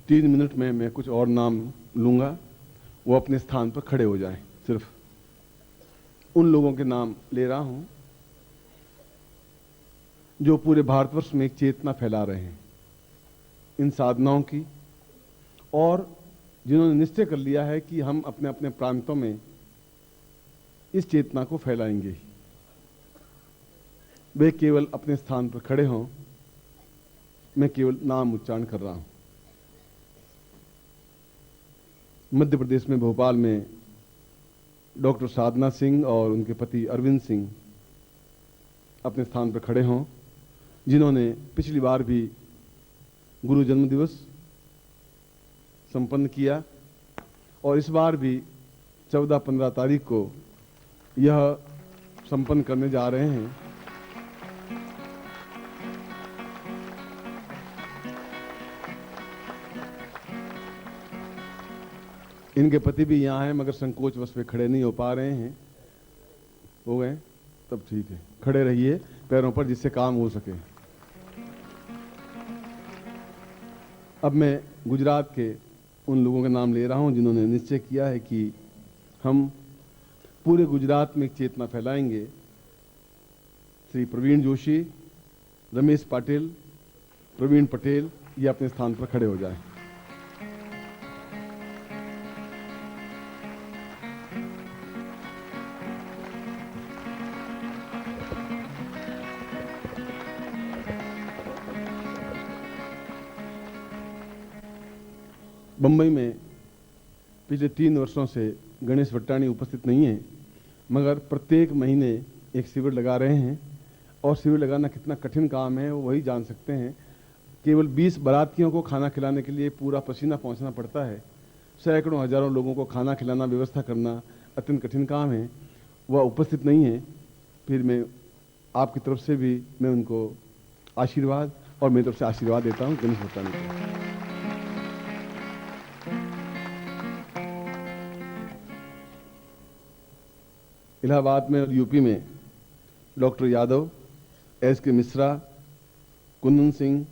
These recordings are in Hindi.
3 मिनट में मैं कुछ और नाम लूंगा, वो अपने स्थान पर खड़े हो जाएं। सिर्फ उन लोगों के नाम ले रहा हूं जो पूरे भारतवर्ष में एक चेतना फैला रहे हैं इन साधनाओं की, और जिन्होंने निश्चय कर लिया है कि हम अपने अपने प्रांतों में इस चेतना को फैलाएंगे ही। वे केवल अपने स्थान पर खड़े हों, मैं केवल नाम उच्चारण कर रहा हूं। मध्य प्रदेश में भोपाल में डॉक्टर साधना सिंह और उनके पति अरविंद सिंह अपने स्थान पर खड़े हों, जिन्होंने पिछली बार भी गुरु जन्म दिवस संपन्न किया और इस बार भी 14-15 तारीख को यह संपन्न करने जा रहे हैं। इनके पति भी यहाँ हैं, मगर संकोचवश वे खड़े नहीं हो पा रहे हैं। हो गए? तब ठीक है, खड़े रहिए पैरों पर, जिससे काम हो सके। अब मैं गुजरात के उन लोगों के नाम ले रहा हूं जिन्होंने निश्चय किया है कि हम पूरे गुजरात में एक चेतना फैलाएंगे। श्री प्रवीण जोशी, रमेश पाटिल, प्रवीण पटेल, ये अपने स्थान पर खड़े हो जाएं। बंबई में पिछले 3 वर्षों से गणेश वट्टाणी उपस्थित नहीं है, मगर प्रत्येक महीने एक शिविर लगा रहे हैं, और शिविर लगाना कितना कठिन काम है वो वही जान सकते हैं। केवल 20 बारातियों को खाना खिलाने के लिए पूरा पसीना पहुंचना पड़ता है। सैकड़ों हजारों लोगों को खाना खिलाना, व्यवस्था करना अत्यंत कठिन काम है। वह उपस्थित नहीं है। फिर मैं आपकी तरफ से भी मैं उनको आशीर्वाद और मेरी तरफ से आशीर्वाद देता हूँ गणेश वट्टाणी को। इलाहाबाद में और यूपी में डॉक्टर यादव, एस.के. मिश्रा, कुंदन सिंह,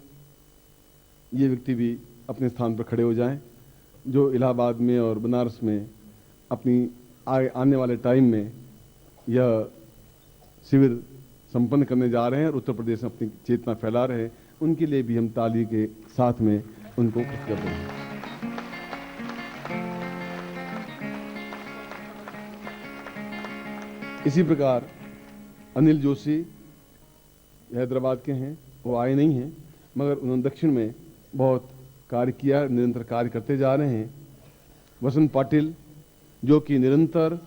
ये व्यक्ति भी अपने स्थान पर खड़े हो जाएं, जो इलाहाबाद में और बनारस में अपनी आने वाले टाइम में यह शिविर संपन्न करने जा रहे हैं और उत्तर प्रदेश में अपनी चेतना फैला रहे हैं। उनके लिए भी हम ताली के साथ में उनको खुश कर रहे हैं। इसी प्रकार अनिल जोशी हैदराबाद के हैं, वो आए नहीं हैं, मगर उन्होंने दक्षिण में बहुत कार्य किया, निरंतर कार्य करते जा रहे हैं। वसंत पाटिल, जो कि निरंतर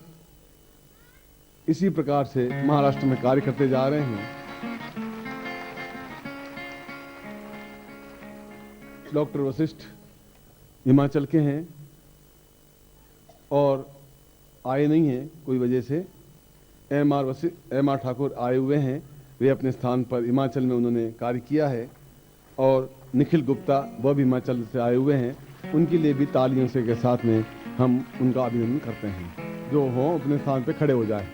इसी प्रकार से महाराष्ट्र में कार्य करते जा रहे हैं। डॉक्टर वशिष्ठ हिमाचल के हैं और आए नहीं हैं कोई वजह से। एम आर ठाकुर आए हुए हैं, वे अपने स्थान पर हिमाचल में उन्होंने कार्य किया है। और निखिल गुप्ता, वह भी हिमाचल से आए हुए हैं। उनके लिए भी तालियों से के साथ में हम उनका अभिनंदन करते हैं। जो हो अपने स्थान पर खड़े हो जाए।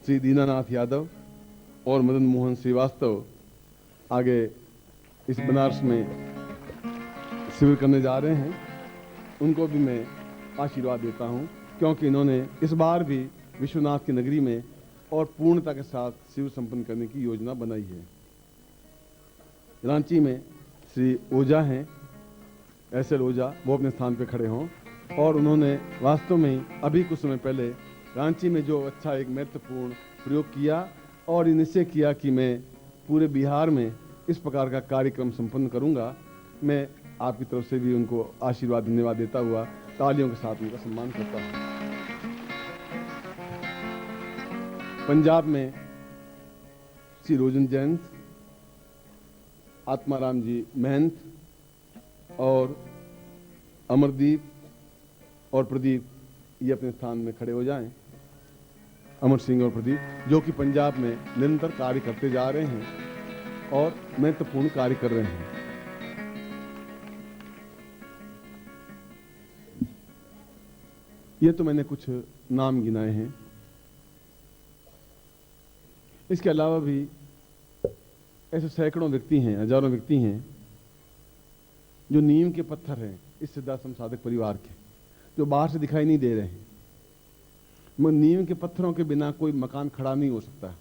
श्री दीनानाथ यादव और मदन मोहन श्रीवास्तव आगे इस बनारस में शिविर करने जा रहे हैं। उनको भी मैं आशीर्वाद देता हूं, क्योंकि इन्होंने इस बार भी विश्वनाथ की नगरी में और पूर्णता के साथ शिविर संपन्न करने की योजना बनाई है। रांची में श्री ओझा हैं, एस.एल. ओझा, वो अपने स्थान पर खड़े हों। और उन्होंने वास्तव में अभी कुछ समय पहले रांची में जो अच्छा एक महत्वपूर्ण प्रयोग किया और निश्चय किया कि मैं पूरे बिहार में इस प्रकार का कार्यक्रम संपन्न करूंगा। मैं आपकी तरफ से भी उनको आशीर्वाद, धन्यवाद देता हुआ तालियों के साथ उनका सम्मान करता हूं। पंजाब में श्री रोजन जैन, आत्माराम जी महंत और अमरदीप और प्रदीप, ये अपने स्थान में खड़े हो जाएं। अमर सिंह और प्रदीप, जो कि पंजाब में निरंतर कार्य करते जा रहे हैं और महत्वपूर्ण कार्य कर रहे हैं। ये तो मैंने कुछ नाम गिनाए हैं। इसके अलावा भी ऐसे सैकड़ों व्यक्ति हैं, हजारों व्यक्ति हैं जो नीम के पत्थर हैं इस सिद्धाश्रम साधक परिवार के, जो बाहर से दिखाई नहीं दे रहे हैं। मगर नीम के पत्थरों के बिना कोई मकान खड़ा नहीं हो सकता।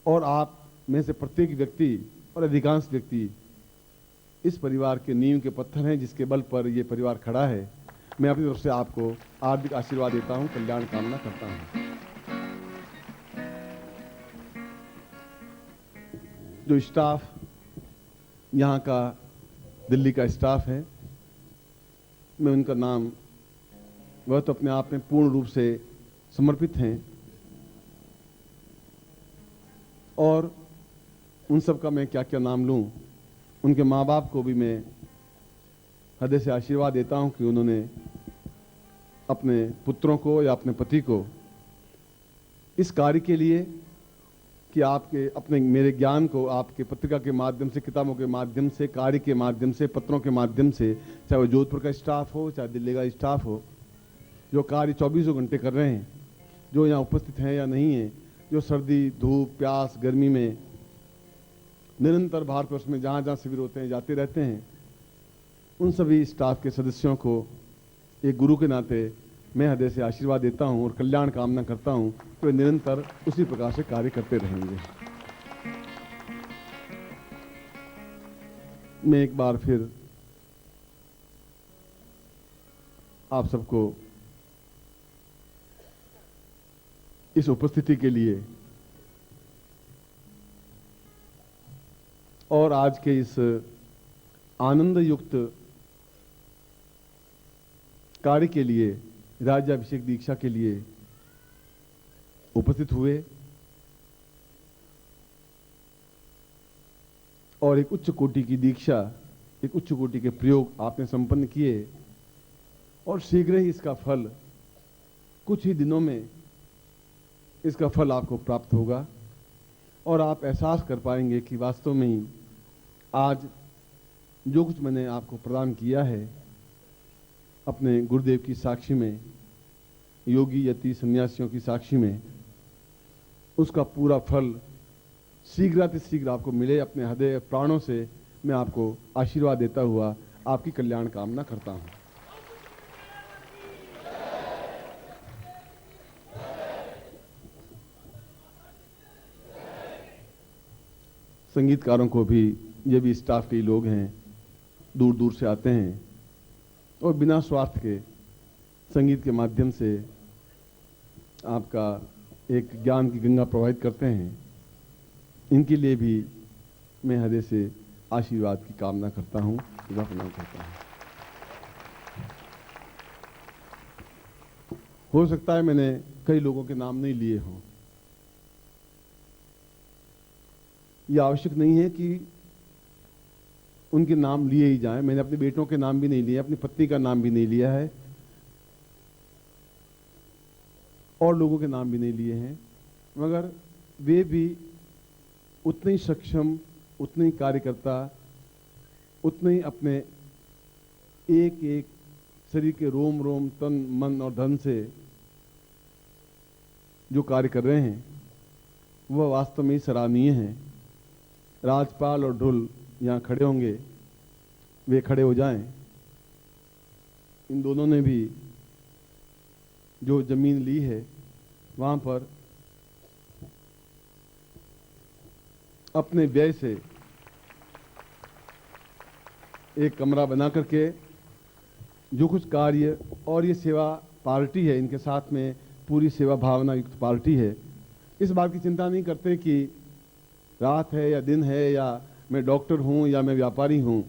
और आप में से प्रत्येक व्यक्ति और अधिकांश व्यक्ति इस परिवार के नींव के पत्थर हैं जिसके बल पर यह परिवार खड़ा है। मैं अपनी तरफ से आपको हार्दिक आशीर्वाद देता हूं, कल्याण कामना करता हूं। जो स्टाफ यहाँ का दिल्ली का स्टाफ है, मैं उनका नाम, वह तो अपने आप में पूर्ण रूप से समर्पित हैं और उन सब का मैं क्या क्या नाम लूं। उनके माँ बाप को भी मैं हृदय से आशीर्वाद देता हूं कि उन्होंने अपने पुत्रों को या अपने पति को इस कार्य के लिए कि आपके अपने मेरे ज्ञान को आपके पत्रिका के माध्यम से, किताबों के माध्यम से, कार्य के माध्यम से, पत्रों के माध्यम से, चाहे वो जोधपुर का स्टाफ हो चाहे दिल्ली का स्टाफ हो, जो कार्य 24 घंटे कर रहे हैं, जो यहाँ उपस्थित हैं या नहीं हैं, जो सर्दी धूप प्यास गर्मी में निरंतर भारतवर्ष में जहाँ जहाँ शिविर होते हैं जाते रहते हैं, उन सभी स्टाफ के सदस्यों को एक गुरु के नाते मैं हृदय से आशीर्वाद देता हूं और कल्याण कामना करता हूं कि वे निरंतर उसी प्रकार से कार्य करते रहेंगे। मैं एक बार फिर आप सबको इस उपस्थिति के लिए और आज के इस आनंद युक्त कार्य के लिए, राज्याभिषेक दीक्षा के लिए उपस्थित हुए और एक उच्च कोटि की दीक्षा, एक उच्च कोटि के प्रयोग आपने संपन्न किए और शीघ्र ही इसका फल, कुछ ही दिनों में इसका फल आपको प्राप्त होगा और आप एहसास कर पाएंगे कि वास्तव में ही आज जो कुछ मैंने आपको प्रदान किया है अपने गुरुदेव की साक्षी में, योगी यति सन्यासियों की साक्षी में, उसका पूरा फल शीघ्र आपको मिले। अपने हृदय प्राणों से मैं आपको आशीर्वाद देता हुआ आपकी कल्याण कामना करता हूं। संगीतकारों को भी, ये भी स्टाफ के ही लोग हैं, दूर दूर से आते हैं और बिना स्वार्थ के संगीत के माध्यम से आपका एक ज्ञान की गंगा प्रवाहित करते हैं। इनके लिए भी मैं हृदय से आशीर्वाद की कामना करता हूं, प्रणाम करता हूं। हो सकता है मैंने कई लोगों के नाम नहीं लिए हों, यह आवश्यक नहीं है कि उनके नाम लिए ही जाएं। मैंने अपने बेटों के नाम भी नहीं लिए, अपनी पत्नी का नाम भी नहीं लिया है और लोगों के नाम भी नहीं लिए हैं, मगर वे भी उतने ही सक्षम, उतने ही कार्यकर्ता, उतने ही अपने एक एक शरीर के रोम रोम, तन मन और धन से जो कार्य कर रहे हैं वह वास्तव में सराहनीय है। राजपाल और ढुल यहाँ खड़े होंगे, वे खड़े हो जाएं। इन दोनों ने भी जो जमीन ली है वहां पर अपने व्यय से एक कमरा बना करके जो कुछ कार्य, और ये सेवा पार्टी है, इनके साथ में पूरी सेवा भावना युक्त पार्टी है। इस बात की चिंता नहीं करते कि रात है या दिन है, या मैं डॉक्टर हूं या मैं व्यापारी हूं।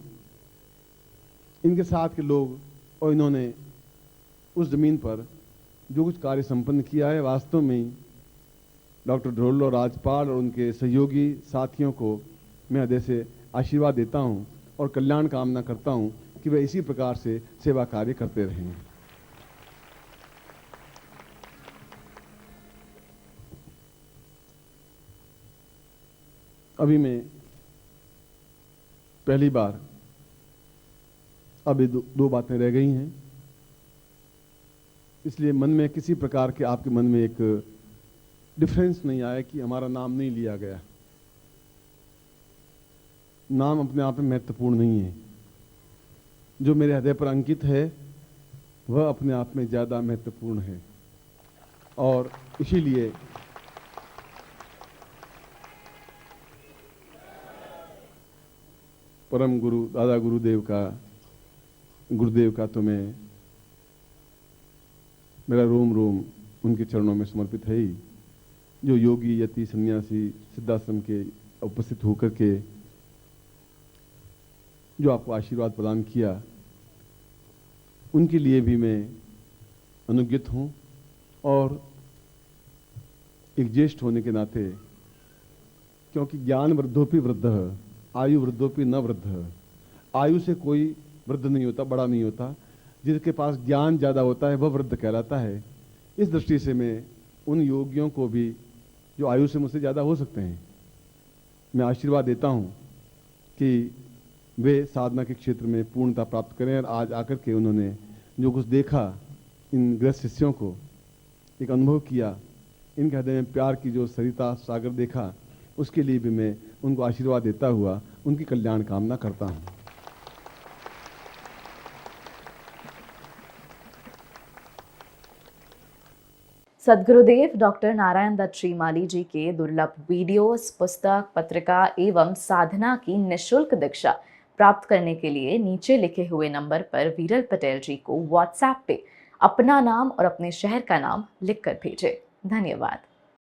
इनके साथ के लोग और इन्होंने उस जमीन पर जो कुछ कार्य संपन्न किया है, वास्तव में डॉक्टर ढोल और राजपाल और उनके सहयोगी साथियों को मैं हृदय से आशीर्वाद देता हूं और कल्याण कामना करता हूं कि वे इसी प्रकार से सेवा कार्य करते रहें। अभी मैं पहली बार, अभी दो बातें रह गई हैं, इसलिए मन में किसी प्रकार के, आपके मन में एक डिफरेंस नहीं आया कि हमारा नाम नहीं लिया गया। नाम अपने आप में महत्वपूर्ण नहीं है, जो मेरे हृदय पर अंकित है वह अपने आप में ज़्यादा महत्वपूर्ण है। और इसीलिए परम गुरु दादा गुरुदेव का तो मैं मेरा रोम रोम उनके चरणों में समर्पित है ही। जो योगी यति सन्यासी सिद्धाश्रम के उपस्थित होकर के जो आपको आशीर्वाद प्रदान किया, उनके लिए भी मैं अनुज्ञित हूँ। और एक ज्येष्ठ होने के नाते, क्योंकि ज्ञान वृद्धोपि वृद्ध आयु वृद्धोपि न वृद्ध, आयु से कोई वृद्ध नहीं होता, बड़ा नहीं होता। जिसके पास ज्ञान ज़्यादा होता है वह वृद्ध कहलाता है। इस दृष्टि से मैं उन योगियों को भी जो आयु से मुझसे ज़्यादा हो सकते हैं, मैं आशीर्वाद देता हूँ कि वे साधना के क्षेत्र में पूर्णता प्राप्त करें। और आज आकर के उन्होंने जो कुछ देखा, इन गृहस्थ शिष्यों को एक अनुभव किया, इनके हृदय में प्यार की जो सरिता सागर देखा, उसके लिए भी मैं उनको आशीर्वाद देता हुआ उनकी कल्याण कामना करता हूँ। सद्गुरुदेव डॉक्टर नारायण दत्त श्रीमाली जी के दुर्लभ वीडियोस, पुस्तक, पत्रिका एवं साधना की निःशुल्क दीक्षा प्राप्त करने के लिए नीचे लिखे हुए नंबर पर वीरल पटेल जी को व्हाट्सएप पे अपना नाम और अपने शहर का नाम लिखकर भेजें। धन्यवाद।